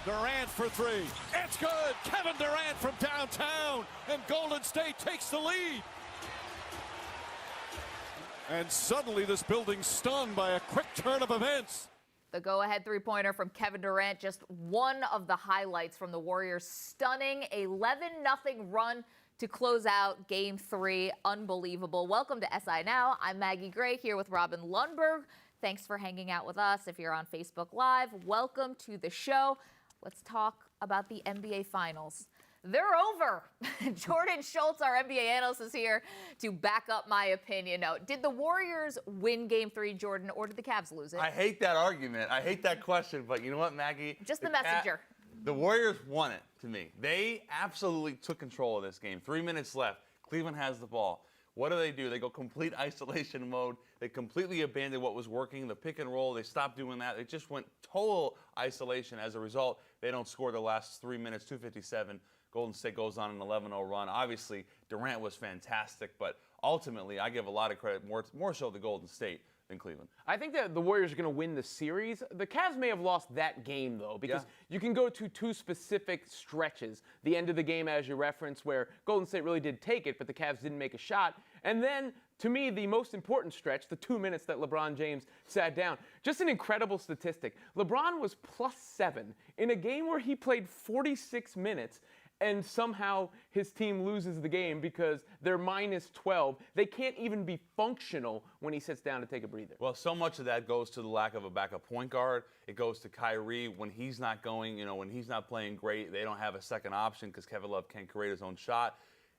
Durant for three. It's good. Kevin Durant from downtown. And Golden State takes the lead. And suddenly this building's stunned by a quick turn of events. The go-ahead three-pointer from Kevin Durant, just one of the highlights from the Warriors' stunning 11-0 run to close out Game 3. Unbelievable. Welcome to SI Now. I'm Maggie Gray here with Robin Lundberg. Thanks for hanging out with us. If you're on Facebook Live, welcome to the show. Let's talk about the NBA Finals. They're over. Jordan Schultz, our NBA analyst, is here to back up my opinion. Now, did the Warriors win Game 3, Jordan, or did the Cavs lose it? I hate that argument. I hate that question. But you know what, Maggie? Just the messenger. The Warriors won it, to me. They absolutely took control of this game. 3 minutes left. Cleveland has the ball. What do? They go complete isolation mode. They completely abandoned what was working, the pick and roll. They stopped doing that. They just went total isolation. As a result, they don't score the last 3 minutes, 2:57. Golden State goes on an 11-0 run. Obviously, Durant was fantastic, but ultimately, I give a lot of credit more so to Golden State than Cleveland. I think that the Warriors are going to win the series. The Cavs may have lost that game, though, because you can go to two specific stretches. The end of the game, as you referenced, where Golden State really did take it, but the Cavs didn't make a shot. And then, to me, the most important stretch, the 2 minutes that LeBron James sat down. Just an incredible statistic. LeBron was +7 in a game where he played 46 minutes. And somehow his team loses the game because they're -12. They can't even be functional when he sits down to take a breather. Well, so much of that goes to the lack of a backup point guard. It goes to Kyrie when he's not going, when he's not playing great. They don't have a second option because Kevin Love can't create his own shot.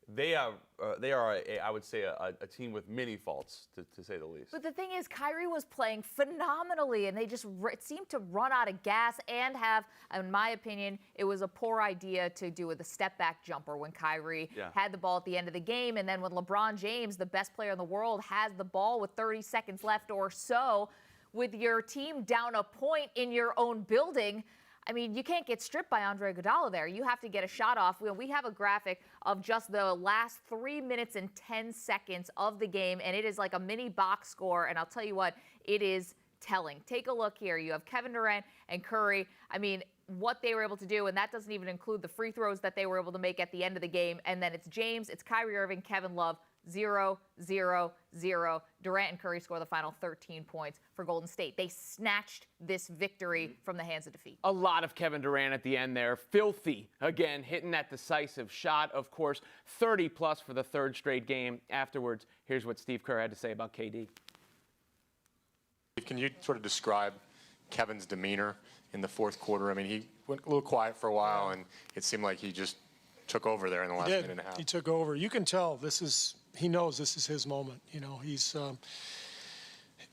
They are I would say, a team with many faults, to say the least. But the thing is, Kyrie was playing phenomenally, and they just seemed to run out of gas and have, in my opinion, it was a poor idea to do the step-back jumper when Kyrie had the ball at the end of the game. And then when LeBron James, the best player in the world, has the ball with 30 seconds left or so, with your team down a point in your own building, I mean, you can't get stripped by Andre Iguodala there. You have to get a shot off. We have a graphic of just the last 3 minutes and 10 seconds of the game, and it is like a mini box score. And I'll tell you what, it is telling. Take a look here. You have Kevin Durant and Curry. I mean, what they were able to do, and that doesn't even include the free throws that they were able to make at the end of the game. And then it's James, it's Kyrie Irving, Kevin Love, 0, 0, 0. Durant and Curry score the final 13 points for Golden State. They snatched this victory from the hands of defeat. A lot of Kevin Durant at the end there. Filthy, again, hitting that decisive shot. Of course, 30-plus for the third straight game. Afterwards, here's what Steve Kerr had to say about KD. Can you sort of describe Kevin's demeanor in the fourth quarter? I mean, he went a little quiet for a while, and it seemed like he just took over there in the last minute and a half. He took over. You can tell he knows this is his moment.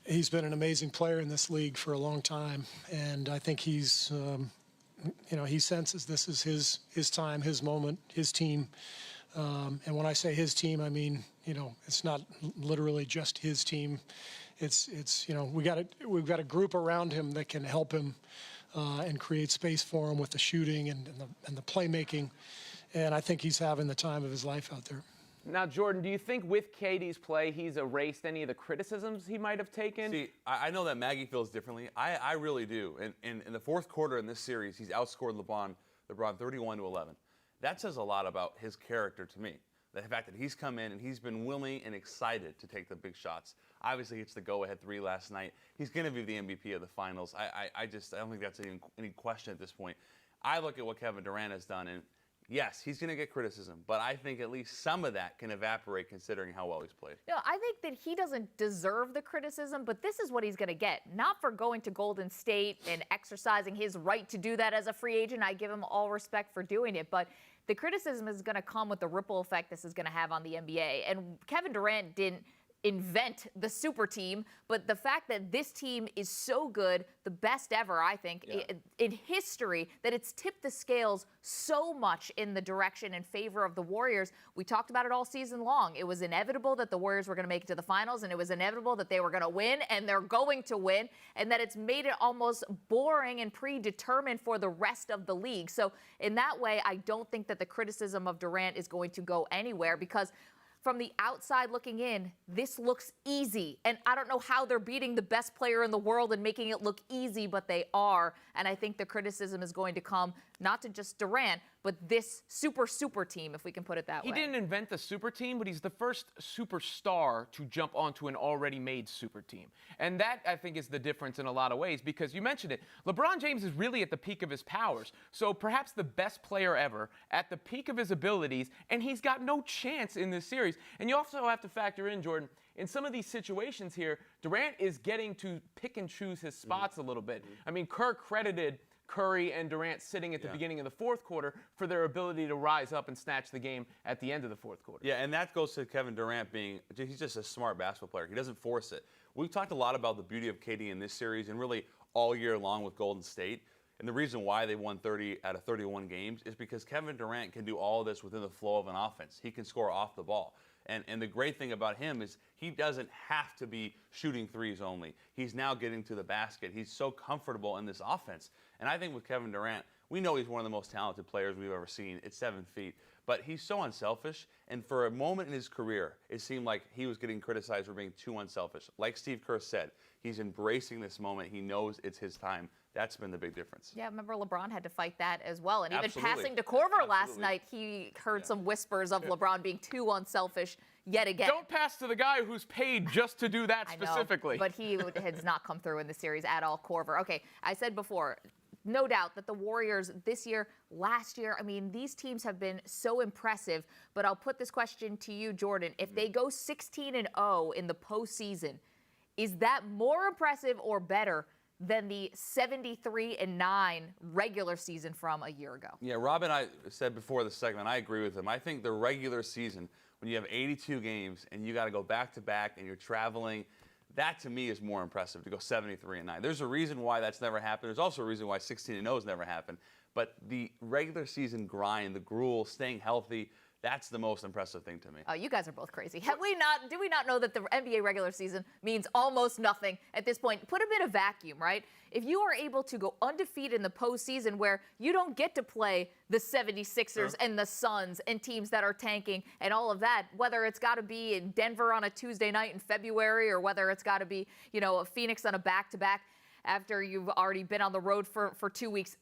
He's been an amazing player in this league for a long time, and I think he senses this is his time, his moment, his team. And when I say his team, I mean, it's not literally just his team. It's we've got a group around him that can help him and create space for him with the shooting and the playmaking. And I think he's having the time of his life out there. Now, Jordan, do you think with KD's play he's erased any of the criticisms he might have taken? See, I know that Maggie feels differently. I really do. And in the fourth quarter in this series, he's outscored LeBron 31-11. That says a lot about his character to me. The fact that he's come in and he's been willing and excited to take the big shots. Obviously, it's the go-ahead 3 last night. He's going to be the MVP of the finals. I don't think that's any question at this point. I look at what Kevin Durant has done, and yes, he's going to get criticism, but I think at least some of that can evaporate considering how well he's played. No, I think that he doesn't deserve the criticism, but this is what he's going to get. Not for going to Golden State and exercising his right to do that as a free agent. I give him all respect for doing it, but the criticism is going to come with the ripple effect this is going to have on the NBA. And Kevin Durant didn't invent the super team, but the fact that this team is so good, the best ever, I think, in history, that it's tipped the scales so much in the direction in favor of the Warriors. We talked about it all season long. It was inevitable that the Warriors were going to make it to the finals, and it was inevitable that they were going to win, and they're going to win, and that it's made it almost boring and predetermined for the rest of the league. So in that way, I don't think that the criticism of Durant is going to go anywhere, because from the outside looking in, this looks easy. And I don't know how they're beating the best player in the world and making it look easy, but they are. And I think the criticism is going to come not to just Durant, but this super team, if we can put it that way. He didn't invent the super team, but he's the first superstar to jump onto an already made super team. And that, I think, is the difference in a lot of ways, because you mentioned it. LeBron James is really at the peak of his powers. So perhaps the best player ever at the peak of his abilities, and he's got no chance in this series. And you also have to factor in, Jordan, in some of these situations here, Durant is getting to pick and choose his spots a little bit. I mean, Kerr credited Curry and Durant sitting at the beginning of the fourth quarter for their ability to rise up and snatch the game at the end of the fourth quarter. Yeah, and that goes to Kevin Durant he's just a smart basketball player. He doesn't force it. We've talked a lot about the beauty of KD in this series and really all year long with Golden State. And the reason why they won 30 out of 31 games is because Kevin Durant can do all of this within the flow of an offense. He can score off the ball. And the great thing about him is he doesn't have to be shooting threes only. He's now getting to the basket. He's so comfortable in this offense. And I think with Kevin Durant, we know he's one of the most talented players we've ever seen at 7 feet. But he's so unselfish. And for a moment in his career, it seemed like he was getting criticized for being too unselfish. Like Steve Kerr said, he's embracing this moment. He knows it's his time. That's been the big difference. Yeah, remember LeBron had to fight that as well. And even Absolutely. passing to Corver last night, he heard some whispers of LeBron being too unselfish yet again. Don't pass to the guy who's paid just to do that specifically. I know, but he has not come through in the series at all, Corver. Okay, I said before, no doubt that the Warriors this year, last year, I mean, these teams have been so impressive. But I'll put this question to you, Jordan. If they go 16-0 in the postseason, is that more impressive or better than the 73-9 regular season from a year ago? Yeah, Rob and I said before the segment, I agree with him. I think the regular season, when you have 82 games and you got to go back-to-back and you're traveling, that to me is more impressive to go 73-9. There's a reason why that's never happened. There's also a reason why 16-0 has never happened. But the regular season grind, the gruel, staying healthy, that's the most impressive thing to me. Oh, you guys are both crazy. Do we not know that the NBA regular season means almost nothing at this point? Put them in a vacuum, right? If you are able to go undefeated in the postseason where you don't get to play the 76ers and the Suns and teams that are tanking and all of that, whether it's got to be in Denver on a Tuesday night in February or whether it's got to be, a Phoenix on a back-to-back after you've already been on the road for 2 weeks,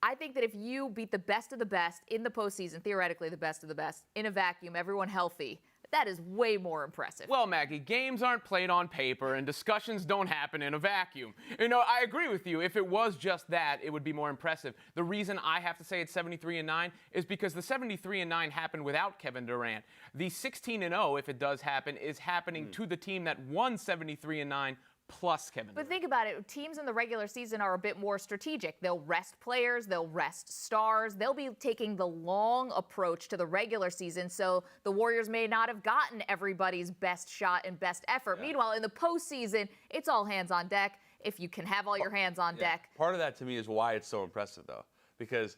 I think that if you beat the best of the best in the postseason, theoretically the best of the best, in a vacuum, everyone healthy, that is way more impressive. Well, Maggie, games aren't played on paper and discussions don't happen in a vacuum. I agree with you. If it was just that, it would be more impressive. The reason I have to say it's 73-9 is because the 73-9 happened without Kevin Durant. The 16-0, if it does happen, is happening to the team that won 73-9 plus Kevin Durant. But think about it. Teams in the regular season are a bit more strategic. They'll rest players. They'll rest stars. They'll be taking the long approach to the regular season, so the Warriors may not have gotten everybody's best shot and best effort. Yeah. Meanwhile, in the postseason, it's all hands on deck if you can have all your hands on deck. Part of that, to me, is why it's so impressive, though, because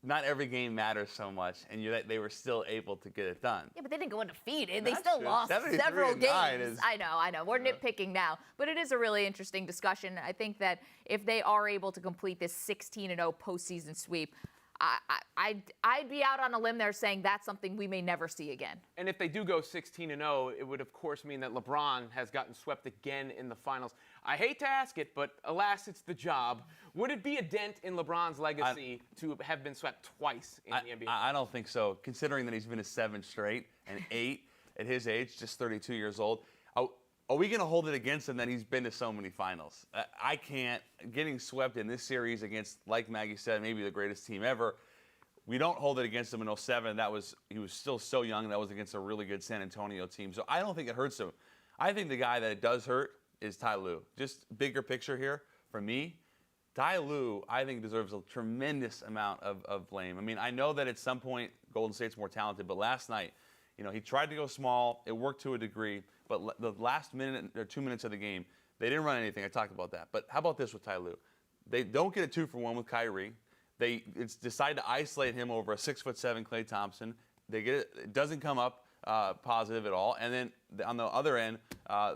not every game matters so much, and they were still able to get it done. Yeah, but they didn't go undefeated. They still lost several games. I know. We're nitpicking now. But it is a really interesting discussion. I think that if they are able to complete this 16-0 postseason sweep, I'd be out on a limb there saying that's something we may never see again. And if they do go 16-0, it would, of course, mean that LeBron has gotten swept again in the finals. I hate to ask it, but alas, it's the job. Would it be a dent in LeBron's legacy to have been swept twice in the NBA? I don't think so, considering that he's been to 7 straight and 8 at his age, just 32 years old. Are we going to hold it against him that he's been to so many finals? I can't. Getting swept in this series against, like Maggie said, maybe the greatest team ever. We don't hold it against him in 07. He was still so young. That was against a really good San Antonio team. So I don't think it hurts him. I think the guy that it does hurt is Ty Lue. Just bigger picture here for me. Ty Lue, I think, deserves a tremendous amount of blame. I mean, I know that at some point Golden State's more talented, but last night, he tried to go small. It worked to a degree. But the last minute or 2 minutes of the game, they didn't run anything. I talked about that. But how about this with Ty Lue? They don't get a 2-for-1 with Kyrie. They decide to isolate him over a 6'7" Klay Thompson. It doesn't come up positive at all. And then on the other end,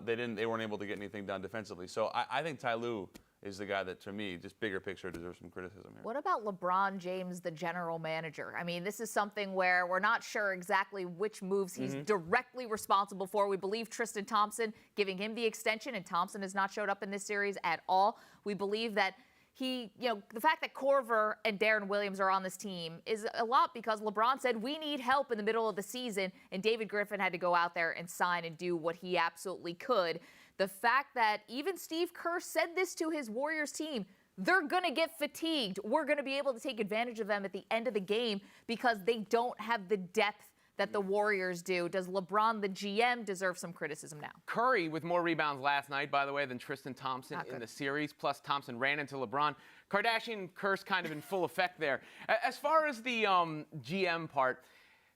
they weren't able to get anything done defensively. So I think Ty Lue is the guy that, to me, just bigger picture, deserves some criticism here. What about LeBron James, the general manager? I mean, this is something where we're not sure exactly which moves he's directly responsible for. We believe Tristan Thompson giving him the extension, and Thompson has not showed up in this series at all. We believe that the fact that Corver and Darren Williams are on this team is a lot because LeBron said we need help in the middle of the season, and David Griffin had to go out there and sign and do what he absolutely could. The fact that even Steve Kerr said this to his Warriors team, they're going to get fatigued. We're going to be able to take advantage of them at the end of the game because they don't have the depth that the Warriors do. Does LeBron, the GM, deserve some criticism now? Curry with more rebounds last night, by the way, than Tristan Thompson in the series. Plus, Thompson ran into LeBron. Kardashian curse kind of in full effect there. As far as the GM part,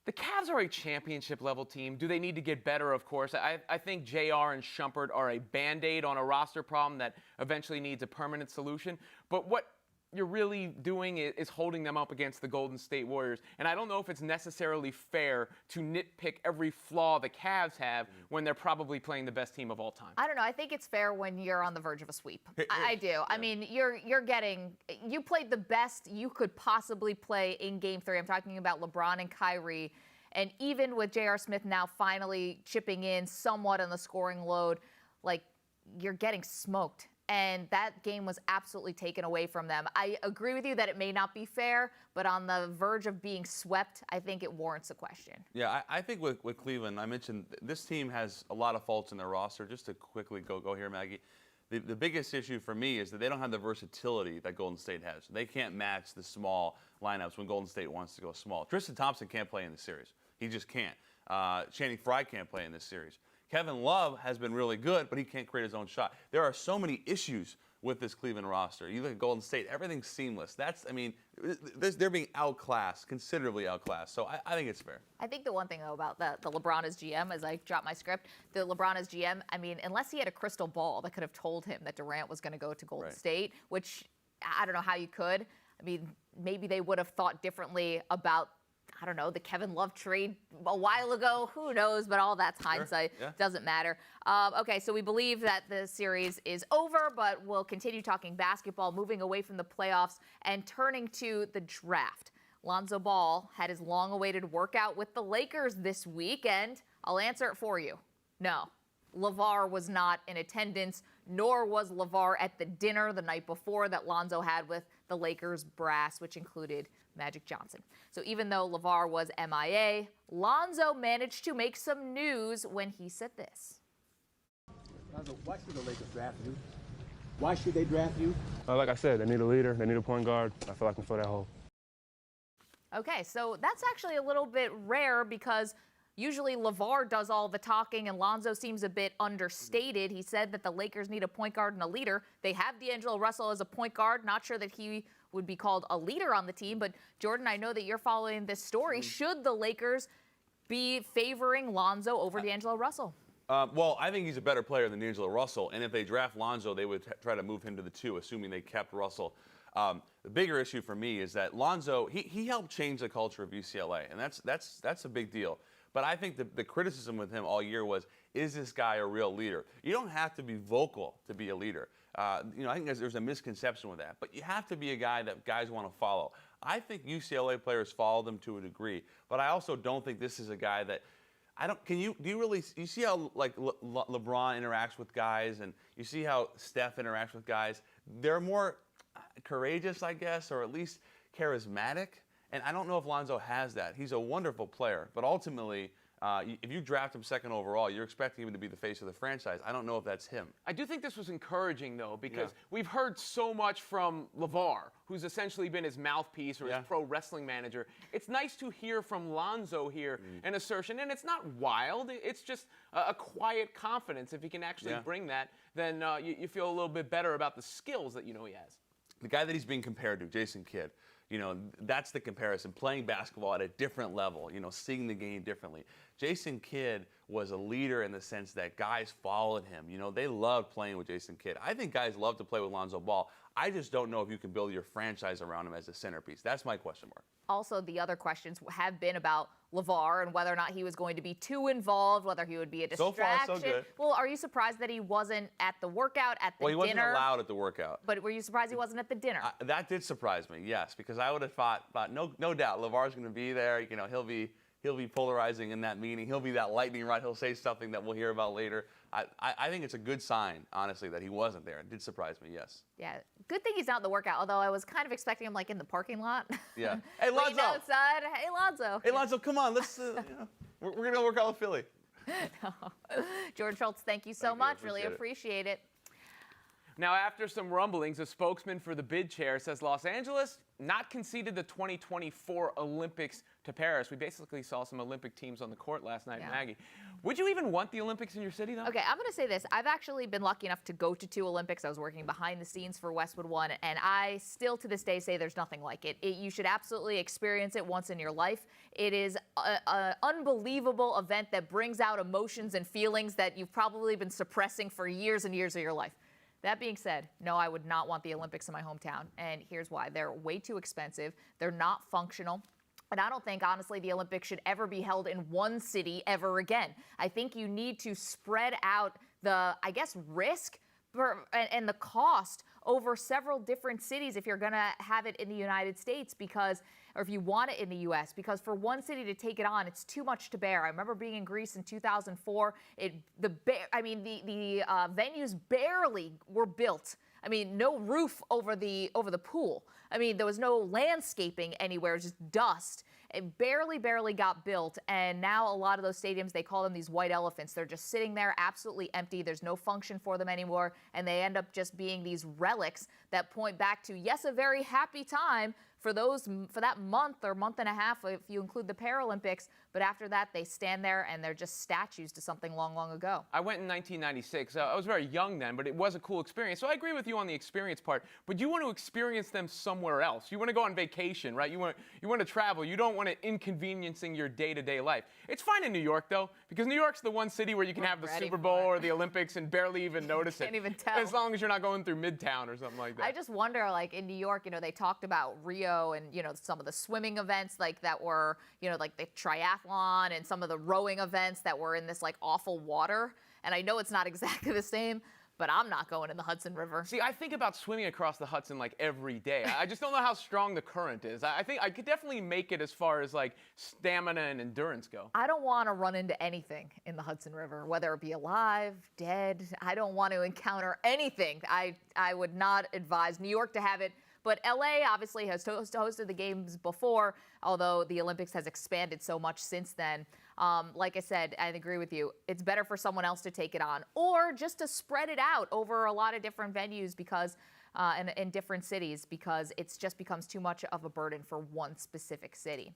the Cavs are a championship-level team. Do they need to get better? Of course. I think JR and Shumpert are a Band-Aid on a roster problem that eventually needs a permanent solution. But what you're really doing is holding them up against the Golden State Warriors. And I don't know if it's necessarily fair to nitpick every flaw the Cavs have when they're probably playing the best team of all time. I don't know. I think it's fair when you're on the verge of a sweep. I do. Yeah. I mean, you played the best you could possibly play in Game 3. I'm talking about LeBron and Kyrie. And even with J.R. Smith now finally chipping in somewhat on the scoring load, like, you're getting smoked. And that game was absolutely taken away from them. I agree with you that it may not be fair, but on the verge of being swept, I think it warrants a question. Yeah, I think with Cleveland, I mentioned this team has a lot of faults in their roster. Just to quickly go here, Maggie. The biggest issue for me is that they don't have the versatility that Golden State has. They can't match the small lineups when Golden State wants to go small. Tristan Thompson can't play in the series. He just can't. Channing Frye can't play in this series. Kevin Love has been really good, but he can't create his own shot. There are so many issues with this Cleveland roster. You look at Golden State, everything's seamless. They're being outclassed, considerably outclassed. So I think it's fair. I think the one thing, though, about the LeBron as GM, as I drop my script, the LeBron as GM, I mean, unless he had a crystal ball that could have told him that Durant was going to go to Golden State, which I don't know how you could. I mean, maybe they would have thought differently about, I don't know, the Kevin Love trade a while ago. Who knows? But all that's hindsight. Yeah. Doesn't matter. Okay, so we believe that the series is over, but we'll continue talking basketball, moving away from the playoffs and turning to the draft. Lonzo Ball had his long-awaited workout with the Lakers this weekend. I'll answer it for you. No, LaVar was not in attendance, nor was LaVar at the dinner the night before that Lonzo had with the Lakers brass, which included Magic Johnson. So even though LaVar was MIA, Lonzo managed to make some news when he said this. Lonzo, why should the Lakers draft you? Why should they draft you? Like I said, they need a leader. They need a point guard. I feel like I can fill that hole. Okay, so that's actually a little bit rare because usually LaVar does all the talking and Lonzo seems a bit understated. He said that the Lakers need a point guard and a leader. They have D'Angelo Russell as a point guard. Not sure that he would be called a leader on the team. But, Jordan, I know that you're following this story. Should the Lakers be favoring Lonzo over D'Angelo Russell? Well, I think he's a better player than D'Angelo Russell. And if they draft Lonzo, they would try to move him to the 2, assuming they kept Russell. The bigger issue for me is that Lonzo, he helped change the culture of UCLA. And that's a big deal. But I think the criticism with him all year was, is this guy a real leader? You don't have to be vocal to be a leader. I think there's a misconception with that. But you have to be a guy that guys want to follow. I think UCLA players follow them to a degree. But I also don't think this is a guy that you see how like LeBron interacts with guys, and you see how Steph interacts with guys? They're more courageous, I guess, or at least charismatic. And I don't know if Lonzo has that. He's a wonderful player, but ultimately, if you draft him second overall, you're expecting him to be the face of the franchise. I don't know if that's him. I do think this was encouraging, though, because we've heard so much from LaVar, who's essentially been his mouthpiece or his pro wrestling manager. It's nice to hear from Lonzo here an assertion, and it's not wild. It's just a quiet confidence. If he can actually bring that, then you feel a little bit better about the skills that he has. The guy that he's being compared to, Jason Kidd, that's the comparison. Playing basketball at a different level, seeing the game differently. Jason Kidd was a leader in the sense that guys followed him. They loved playing with Jason Kidd. I think guys love to play with Lonzo Ball. I just don't know if you can build your franchise around him as a centerpiece. That's my question mark. Also, the other questions have been about LaVar and whether or not he was going to be too involved, whether he would be a distraction. So far, so good. Well, are you surprised that he wasn't at the workout, at the dinner? Well, he wasn't allowed at the workout. But were you surprised he wasn't at the dinner? That did surprise me, yes, because I would have thought no doubt, LaVar's going to be there. You know, he'll be polarizing in that meeting. He'll be that lightning rod. He'll say something that we'll hear about later. I think it's a good sign, honestly, that he wasn't there. It did surprise me, yes. Yeah, good thing he's not in the workout, although I was kind of expecting him like in the parking lot. Yeah. Hey, Lonzo. Waiting outside. Hey, Lonzo. Hey, Lonzo, come on. Let's, we're going to work out with Philly. No. George Schultz, thank you so much. Really appreciate it. Now, after some rumblings, a spokesman for the bid chair says Los Angeles not conceded the 2024 Olympics to Paris. We basically saw some Olympic teams on the court last night, Maggie. Would you even want the Olympics in your city, though? Okay, I'm going to say this. I've actually been lucky enough to go to 2 Olympics. I was working behind the scenes for Westwood One, and I still to this day say there's nothing like it. You should absolutely experience it once in your life. It is an unbelievable event that brings out emotions and feelings that you've probably been suppressing for years and years of your life. That being said, no, I would not want the Olympics in my hometown, and here's why. They're way too expensive. They're not functional. And I don't think, honestly, the Olympics should ever be held in one city ever again. I think you need to spread out the, I guess, risk and the cost over several different cities if you're going to have it in the United States or if you want it in the U.S., because for one city to take it on, it's too much to bear. I remember being in Greece in 2004. The venues barely were built. I mean, no roof over the pool. I mean, there was no landscaping anywhere, just dust. It barely got built, and now a lot of those stadiums, they call them these white elephants. They're just sitting there absolutely empty. There's no function for them anymore, and they end up just being these relics that point back to, yes, a very happy time for that month or month and a half, if you include the Paralympics, but after that, they stand there and they're just statues to something long, long ago. I went in 1996. I was very young then, but it was a cool experience. So I agree with you on the experience part, but you want to experience them somewhere else. You want to go on vacation, right? You want to travel. You don't want to inconveniencing your day-to-day life. It's fine in New York, though, because New York's the one city where you can have the Super Bowl or the Olympics and barely even notice it. Can't even tell. As long as you're not going through Midtown or something like that. I just wonder, like in New York, they talked about Rio and, some of the swimming events like that were, like the triathlon and some of the rowing events that were in this like awful water. And I know it's not exactly the same, but I'm not going in the Hudson River. See, I think about swimming across the Hudson like every day. I just don't know how strong the current is. I think I could definitely make it as far as like stamina and endurance go. I don't want to run into anything in the Hudson River, whether it be alive, dead. I don't want to encounter anything. I would not advise New York to have it. But LA obviously has hosted the games before, although the Olympics has expanded so much since then. Like I said, I agree with you. It's better for someone else to take it on, or just to spread it out over a lot of different venues because in different cities, because it's just becomes too much of a burden for one specific city.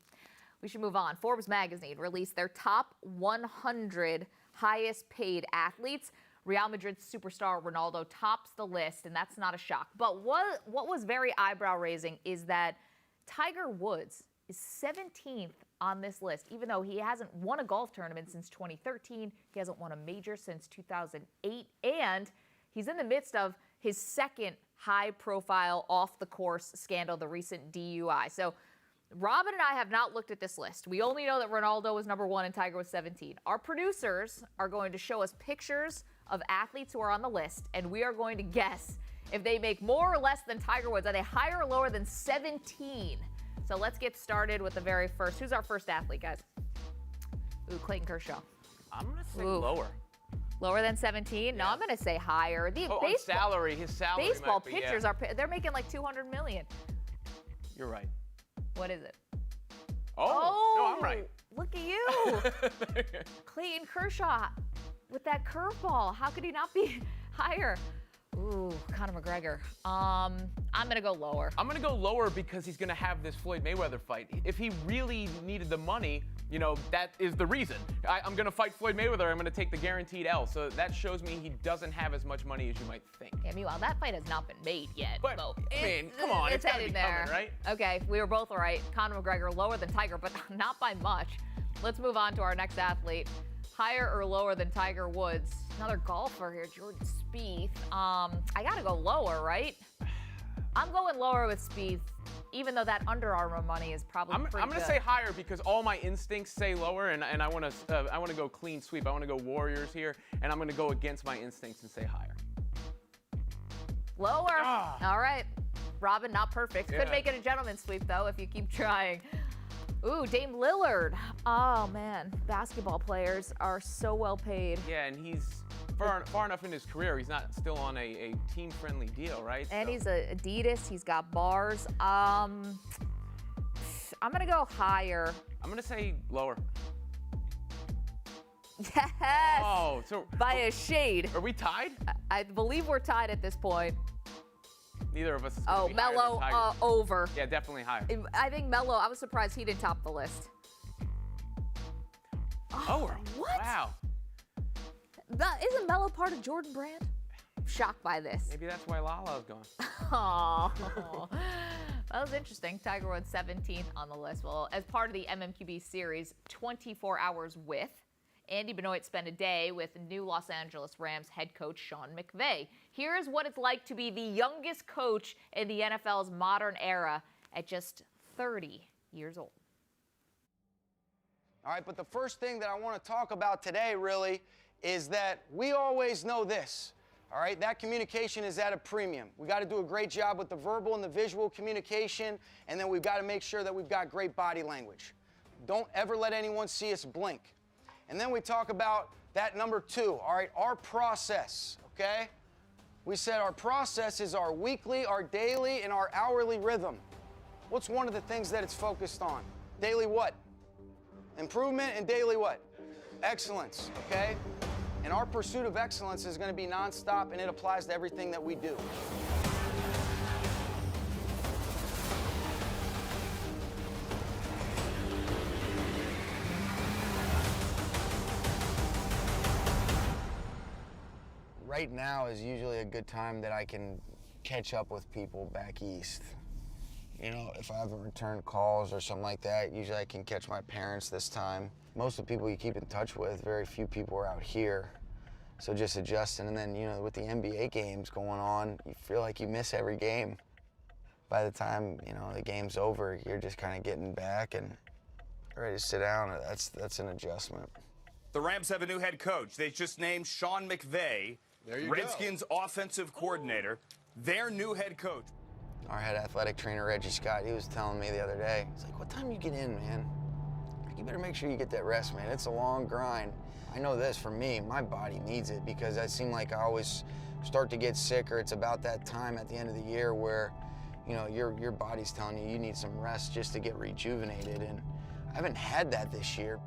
We should move on. Forbes magazine released their top 100 highest paid athletes. Real Madrid's superstar Ronaldo tops the list, and that's not a shock. But what was very eyebrow-raising is that Tiger Woods is 17th on this list, even though he hasn't won a golf tournament since 2013. He hasn't won a major since 2008, and he's in the midst of his second high-profile off-the-course scandal, the recent DUI. So Robin and I have not looked at this list. We only know that Ronaldo was number 1 and Tiger was 17. Our producers are going to show us pictures of athletes who are on the list, and we are going to guess if they make more or less than Tiger Woods. Are they higher or lower than 17? So let's get started with the very first. Who's our first athlete, guys? Ooh, Clayton Kershaw. I'm going to say lower. Lower than 17? No, I'm going to say higher. The on salary, his salary baseball might be, pitchers they're making like $200 million. You're right. What is it? Oh, no, I'm right. Look at you. Clayton Kershaw with that curveball. How could he not be higher? Ooh, Conor McGregor. I'm going to go lower. I'm going to go lower because he's going to have this Floyd Mayweather fight. If he really needed the money, that is the reason. I'm going to fight Floyd Mayweather. I'm going to take the guaranteed L. So that shows me he doesn't have as much money as you might think. Yeah, meanwhile, that fight has not been made yet. But, come on. It's headed there. Coming, right? Okay, we were both right. Conor McGregor lower than Tiger, but not by much. Let's move on to our next athlete. Higher or lower than Tiger Woods? Another golfer here, Jordan Spieth. I got to go lower, right? I'm going lower with Spieth, even though that Under Armour money is probably pretty good. I'm going to say higher because all my instincts say lower, and I want to go clean sweep. I want to go Warriors here, and I'm going to go against my instincts and say higher. Lower. All right. Robin, not perfect. Could make it a gentleman's sweep, though, if you keep trying. Ooh, Dame Lillard. Oh, man. Basketball players are so well paid. Yeah, and he's far enough in his career. He's not still on a team-friendly deal, right? And he's a Adidas. He's got bars. I'm going to go higher. I'm going to say lower. Yes. Oh, so by a shade. Are we tied? I believe we're tied at this point. Neither of us is going to be higher Melo than Tiger. over. Yeah, definitely higher. I think Melo, I was surprised he didn't top the list. Oh, what? Wow. Isn't Melo part of Jordan Brand? I'm shocked by this. Maybe that's why Lala's gone. Oh, that was interesting. Tiger won 17th on the list. Well, as part of the MMQB series, 24 Hours With, Andy Benoit spent a day with new Los Angeles Rams head coach Sean McVay. Here's what it's like to be the youngest coach in the NFL's modern era at just 30 years old. All right, but the first thing that I want to talk about today really is that we always know this. All right, that communication is at a premium. We got to do a great job with the verbal and the visual communication, and then we've got to make sure that we've got great body language. Don't ever let anyone see us blink. And then we talk about that number 2, all right, our process, okay? We said our process is our weekly, our daily, and our hourly rhythm. What's one of the things that it's focused on? Daily what? Improvement, and daily what? Excellence, okay? And our pursuit of excellence is going to be nonstop, and it applies to everything that we do. Right now is usually a good time that I can catch up with people back east. You know, if I haven't returned calls or something like that, usually I can catch my parents this time. Most of the people you keep in touch with, very few people are out here. So just adjusting, and then, you know, with the NBA games going on, you feel like you miss every game. By the time, you know, the game's over, you're just kind of getting back and ready to sit down. That's an adjustment. The Rams have a new head coach. They just named Sean McVay, Redskins offensive coordinator, their new head coach. Our head athletic trainer, Reggie Scott, he was telling me the other day, he's like, what time you get in, man? You better make sure you get that rest, man. It's a long grind. I know this, for me, my body needs it because I seem like I always start to get sick, or it's about that time at the end of the year where, you know, your body's telling you need some rest just to get rejuvenated, and I haven't had that this year.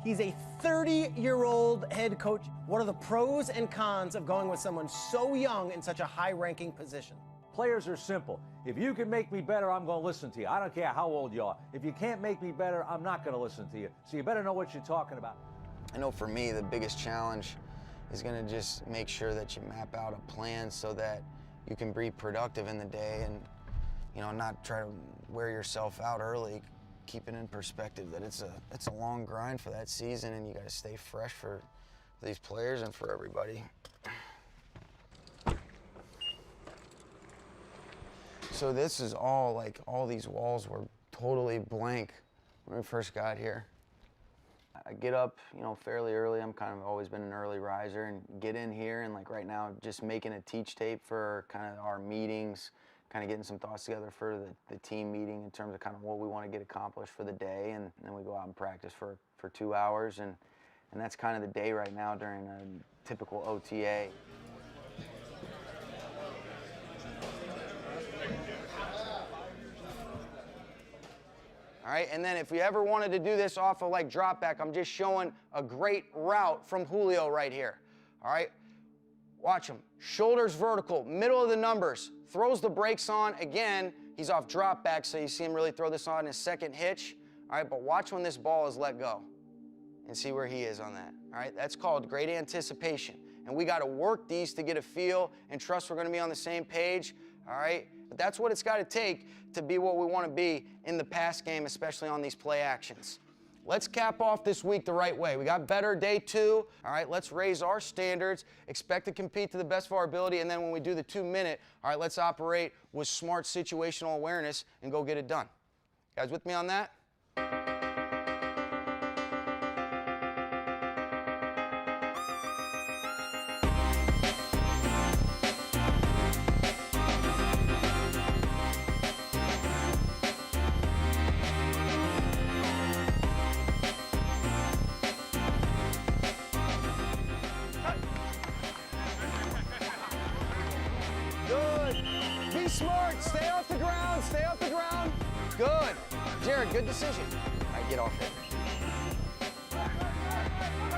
He's a 30-year-old head coach. What are the pros and cons of going with someone so young in such a high-ranking position? Players are simple. If you can make me better, I'm going to listen to you. I don't care how old you are. If you can't make me better, I'm not going to listen to you. So you better know what you're talking about. I know for me, the biggest challenge is going to just make sure that you map out a plan so that you can be productive in the day and, you know, not try to wear yourself out early. Keep it in perspective that it's a long grind for that season, and you got to stay fresh for these players and for everybody. So this is all, like, all these walls were totally blank when we first got here. I get up, you know, fairly early. I'm kind of always been an early riser, and get in here, and like right now, just making a teach tape for kind of our meetings, kind of getting some thoughts together for the team meeting in terms of kind of what we want to get accomplished for the day, and then we go out and practice for 2 hours, and that's kind of the day right now during a typical OTA. All right, and then if you ever wanted to do this off of like drop back, I'm just showing a great route from Julio right here. All right, watch him. Shoulders vertical, middle of the numbers, throws the brakes on. Again, he's off drop back, so you see him really throw this on his second hitch. All right, but watch when this ball is let go and see where he is on that. All right, that's called great anticipation. And we got to work these to get a feel and trust we're going to be on the same page. All right, but that's what it's got to take to be what we want to be in the pass game, especially on these play actions. Let's cap off this week the right way. We got better day 2. All right, let's raise our standards, expect to compete to the best of our ability, and then when we do the 2-minute, all right, let's operate with smart situational awareness and go get it done. Guys with me on that? Be smart. Stay off the ground. Stay off the ground. Good. Jared, good decision. All right, get off it.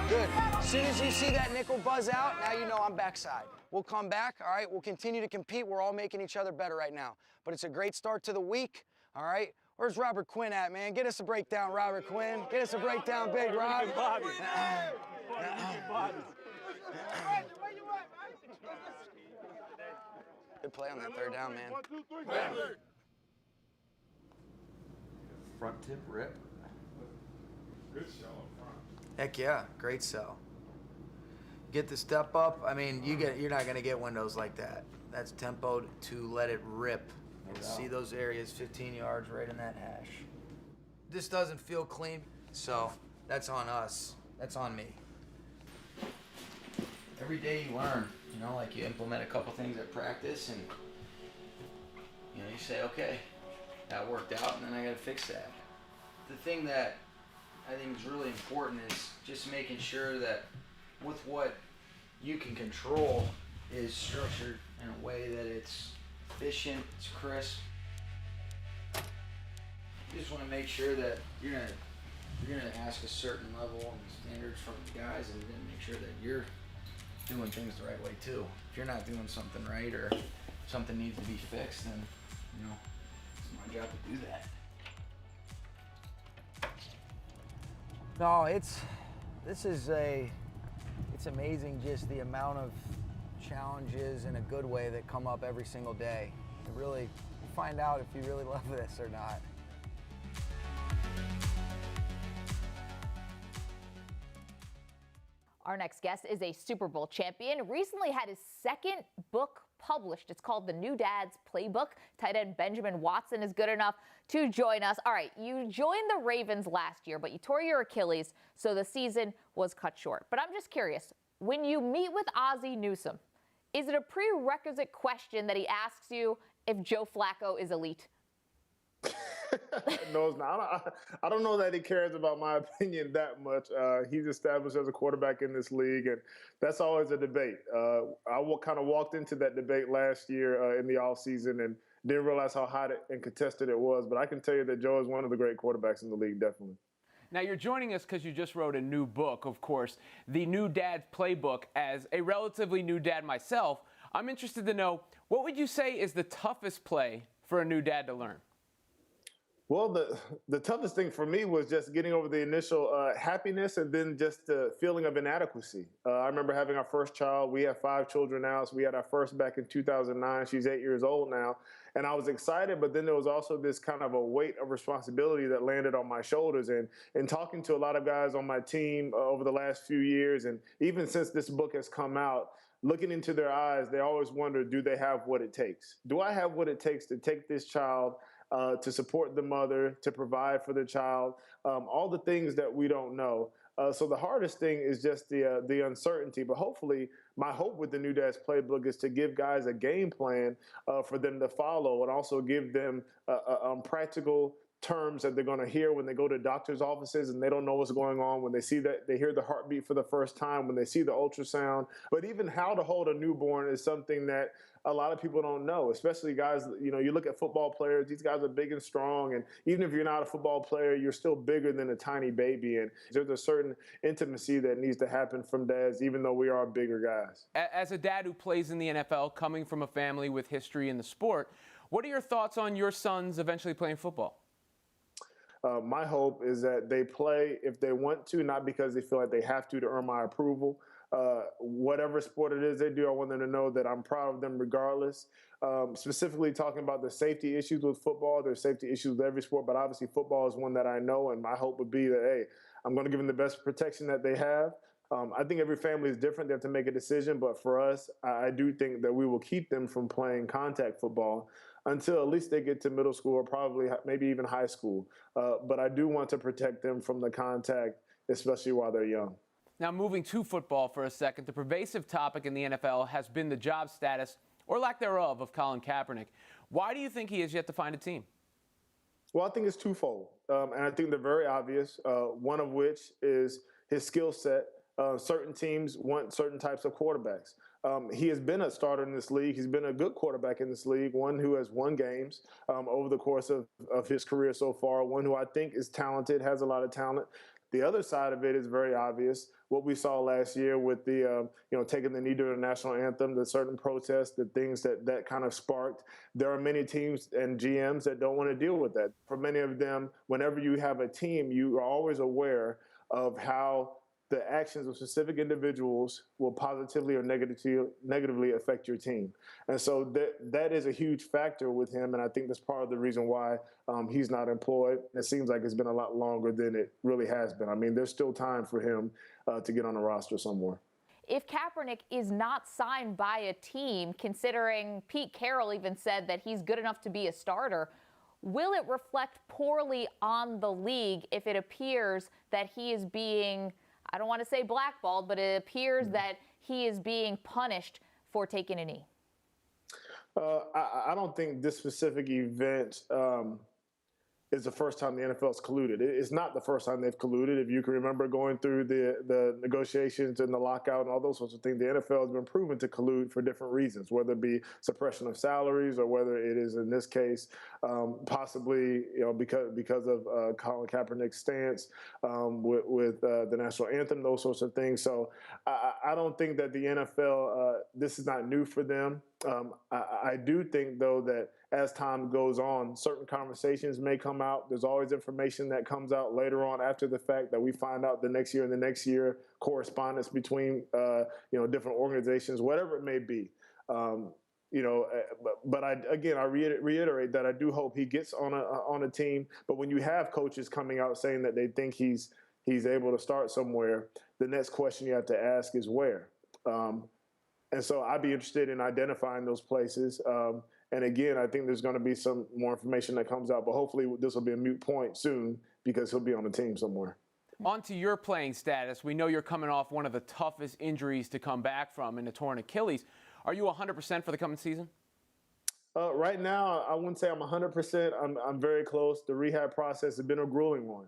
Good. As soon as you see that nickel buzz out, now you know I'm backside. We'll come back, all right? We'll continue to compete. We're all making each other better right now. But it's a great start to the week, all right? Where's Robert Quinn at, man? Get us a breakdown, Robert Quinn. Get us a breakdown, Big Rob. Good play on that 3rd down, man. Front tip rip. Good show up front. Heck yeah, great sell. Get the step up. I mean, you're not gonna get windows like that. That's tempo to let it rip. See those areas, 15 yards right in that hash. This doesn't feel clean, so that's on us. That's on me. Every day you learn, you know, like you implement a couple things at practice and, you know, you say, okay, that worked out and then I gotta fix that. The thing that I think is really important is just making sure that with what you can control is structured in a way that it's efficient, it's crisp. You just want to make sure that you're gonna ask a certain level and standards from the guys, and you're gonna make sure that you're doing things the right way too. If you're not doing something right or something needs to be fixed, then you know it's my job to do that. No, it's amazing just the amount of challenges in a good way that come up every single day. You find out if you really love this or not. Our next guest is a Super Bowl champion, recently had his 2nd book published. It's called The New Dad's Playbook. Tight end Benjamin Watson is good enough to join us. All right, you joined the Ravens last year, but you tore your Achilles, so the season was cut short. But I'm just curious, when you meet with Ozzie Newsome, is it a prerequisite question that he asks you if Joe Flacco is elite? No, it's not. I don't know that he cares about my opinion that much. He's established as a quarterback in this league, and that's always a debate. I kind of walked into that debate last year in the offseason and didn't realize how hot and contested it was. But I can tell you that Joe is one of the great quarterbacks in the league, definitely. Now, you're joining us because you just wrote a new book, of course, The New Dad's Playbook. As a relatively new dad myself, I'm interested to know, what would you say is the toughest play for a new dad to learn? Well, the toughest thing for me was just getting over the initial happiness and then just the feeling of inadequacy. I remember having our first child. We have 5 children now, so we had our first back in 2009. She's 8 years old now. And I was excited, but then there was also this kind of a weight of responsibility that landed on my shoulders. And talking to a lot of guys on my team over the last few years, and even since this book has come out, looking into their eyes, they always wonder, do they have what it takes? Do I have what it takes to take this child to support the mother, to provide for the child, all the things that we don't know. So the hardest thing is just the uncertainty. But hopefully, my hope with the New Dad's Playbook is to give guys a game plan for them to follow, and also give them practical terms that they're going to hear when they go to doctor's offices and they don't know what's going on, when they see that they hear the heartbeat for the first time, when they see the ultrasound. But even how to hold a newborn is something that a lot of people don't know, especially guys, you know, you look at football players, these guys are big and strong. And even if you're not a football player, you're still bigger than a tiny baby. And there's a certain intimacy that needs to happen from dads, even though we are bigger guys. As a dad who plays in the NFL, coming from a family with history in the sport, what are your thoughts on your sons eventually playing football? My hope is that they play if they want to, not because they feel like they have to earn my approval. whatever sport it is they do, I want them to know that I'm proud of them regardless. Specifically talking about the safety issues with football. There's safety issues with every sport, but obviously football is one that I know, and my hope would be that, hey, I'm going to give them the best protection that they have. I think every family is different. They have to make a decision, but for us, I do think that we will keep them from playing contact football until at least they get to middle school or probably maybe even high school. But I do want to protect them from the contact, especially while they're young. Now, moving to football for a second, the pervasive topic in the NFL has been the job status, or lack thereof, of Colin Kaepernick. Why do you think he has yet to find a team? Well, I think it's twofold, and I think they're very obvious, one of which is his skill set. Certain teams want certain types of quarterbacks. He has been a starter in this league. He's been a good quarterback in this league, one who has won games over the course of his career so far, one who I think is talented, has a lot of talent. The other side of it is very obvious. What we saw last year with the, taking the knee to the national anthem, the certain protests, the things that kind of sparked. There are many teams and GMs that don't want to deal with that. For many of them, whenever you have a team, you are always aware of how the actions of specific individuals will positively or negatively affect your team. And so that is a huge factor with him, and I think that's part of the reason why he's not employed. It seems like it's been a lot longer than it really has been. I mean, there's still time for him to get on a roster somewhere. If Kaepernick is not signed by a team, considering Pete Carroll even said that he's good enough to be a starter, will it reflect poorly on the league if it appears that he is being, I don't want to say blackballed, but it appears that he is being punished for taking a knee? I don't think this specific event is the first time the NFL has colluded. It's not the first time they've colluded. If you can remember going through the negotiations and the lockout and all those sorts of things, the NFL has been proven to collude for different reasons, whether it be suppression of salaries or whether it is, in this case, possibly because of Colin Kaepernick's stance with the national anthem, those sorts of things. So I don't think that the NFL, this is not new for them. I do think, though, that as time goes on, certain conversations may come out. There's always information that comes out later on after the fact that we find out the next year and the next year, correspondence between, different organizations, whatever it may be. But I reiterate that I do hope he gets on a team. But when you have coaches coming out saying that they think he's able to start somewhere, the next question you have to ask is where. And so I'd be interested in identifying those places. And again, I think there's going to be some more information that comes out, but hopefully this will be a moot point soon because he'll be on the team somewhere. On to your playing status. We know you're coming off one of the toughest injuries to come back from in a torn Achilles. Are you 100% for the coming season? Right now, I wouldn't say I'm 100%. I'm very close. The rehab process has been a grueling one.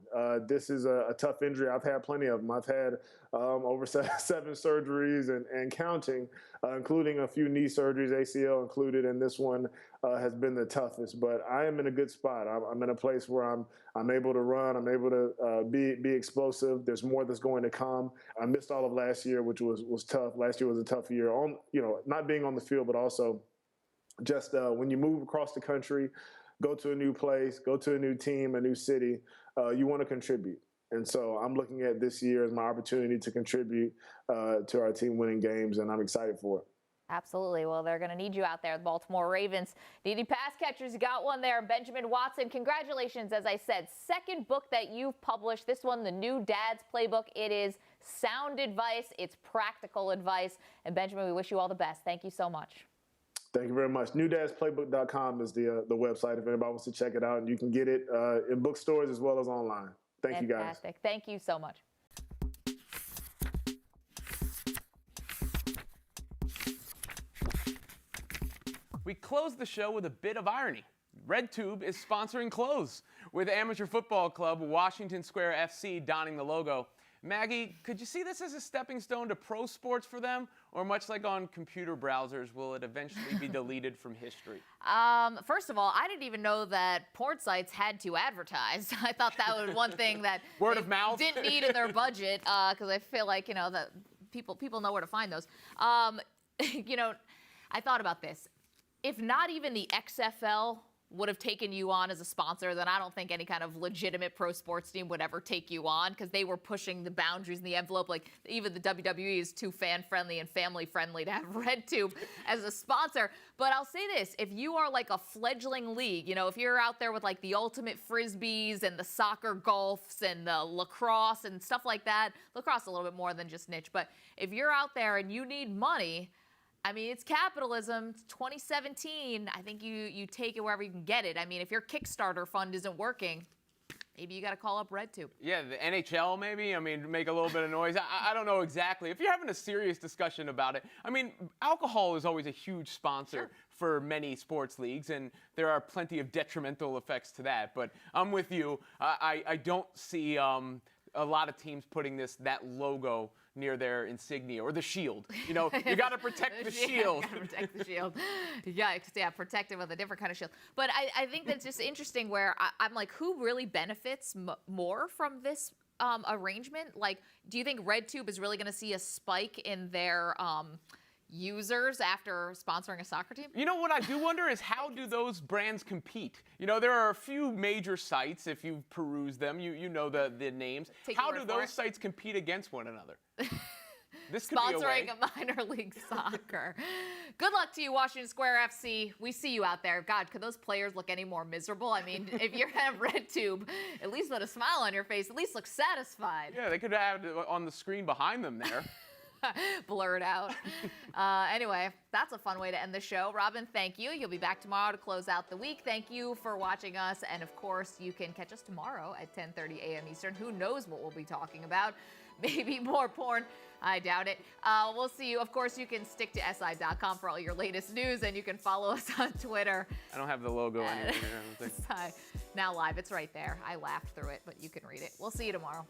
This is a tough injury. I've had plenty of them. I've had over 7 surgeries and counting, including a few knee surgeries, ACL included, and this one has been the toughest. But I am in a good spot. I'm in a place where I'm able to run. I'm able to be explosive. There's more that's going to come. I missed all of last year, which was tough. Last year was a tough year. Not being on the field, but also just when you move across the country, go to a new place, go to a new team, a new city, you want to contribute. And so I'm looking at this year as my opportunity to contribute to our team winning games, and I'm excited for it. Absolutely. Well, they're going to need you out there. The Baltimore Ravens needing pass catchers. You got one there. Benjamin Watson, congratulations. As I said, second book that you've published. This one, The New Dad's Playbook. It is sound advice. It's practical advice. And Benjamin, we wish you all the best. Thank you so much. Thank you very much. NewDadsPlaybook.com is the website if anybody wants to check it out. And you can get it in bookstores as well as online. Thank you, guys. Fantastic. Thank you so much. We close the show with a bit of irony. RedTube is sponsoring clothes, with amateur football club Washington Square FC donning the logo. Maggie, could you see this as a stepping stone to pro sports for them? Or much like on computer browsers, will it eventually be deleted from history? First of all, I didn't even know that porn sites had to advertise. I thought that was one thing that word of mouth didn't need in their budget, because I feel like, that people know where to find those. I thought about this. If not even the XFL would have taken you on as a sponsor, then I don't think any kind of legitimate pro sports team would ever take you on, because they were pushing the boundaries in the envelope. Like, even the WWE is too fan-friendly and family-friendly to have RedTube as a sponsor. But I'll say this, if you are like a fledgling league, if you're out there with like the ultimate frisbees and the soccer golfs and the lacrosse and stuff like that, lacrosse a little bit more than just niche, but if you're out there and you need money, I mean, it's capitalism. It's 2017. I think you take it wherever you can get it. I mean, if your Kickstarter fund isn't working, maybe you got to call up RedTube. Yeah, the NHL maybe. I mean, make a little bit of noise. I don't know exactly. If you're having a serious discussion about it, I mean, alcohol is always a huge sponsor for many sports leagues, and there are plenty of detrimental effects to that. But I'm with you. I don't see a lot of teams putting that logo near their insignia or the shield. You got to protect the shield. Got to protect the shield. Yeah, protect it with a different kind of shield. But I think that's just interesting where I'm like, who really benefits more from this arrangement? Like, do you think RedTube is really going to see a spike in their users after sponsoring a soccer team? You know what I do wonder is, how do those brands compete? There are a few major sites, if you peruse them, you know the names. How do those sites compete against one another? This could sponsoring be a minor league soccer. Good luck to you, Washington Square FC. We see you out there. God, could those players look any more miserable? I mean, if you're at RedTube, at least put a smile on your face. At least look satisfied. Yeah, they could have it on the screen behind them there. Blurred out. Anyway, that's a fun way to end the show. Robin, thank you. You'll be back tomorrow to close out the week. Thank you for watching us. And of course, you can catch us tomorrow at 10:30 a.m. Eastern. Who knows what we'll be talking about? Maybe more porn. I doubt it. We'll see you. Of course, you can stick to SI.com for all your latest news, and you can follow us on Twitter. I don't have the logo anywhere. I don't think. Now live. It's right there. I laughed through it, but you can read it. We'll see you tomorrow.